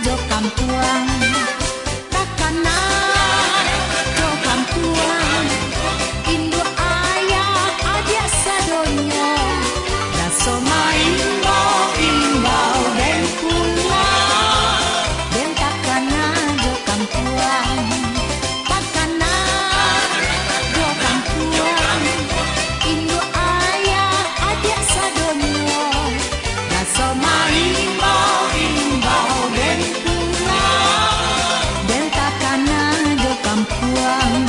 jo kampuang, takana jo kampuang, Indo ayah adia sadonyo, raso maimbo imbau den pula, den takana jo kampuang, takana jo kampuang, Indo ayah adia sadonyo, raso maimbo imbau den pula, den takana jo kampuang.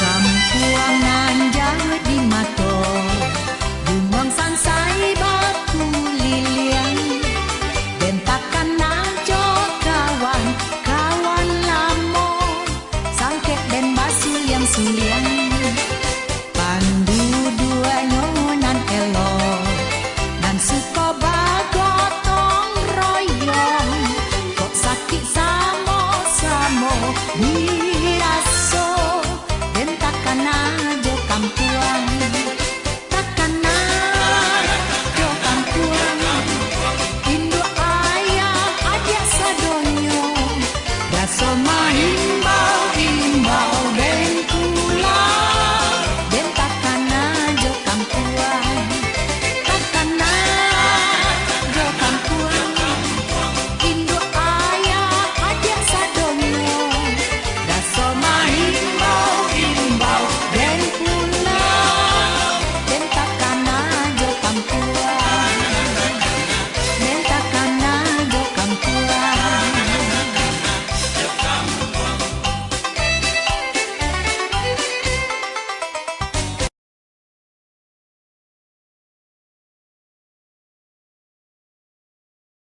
Kampuangan jadi mato, Bumuang sansai batu lilian, bentakan najo kawan, kawan lamo, sangket den basuliang suliang, pandu dua nyonan elo, dan suko bagotong royong, kok sakit samo-samo diraso. Takana jo kampuang, takana jo kampuang, Indo ayah adia sadonyo, raso maimba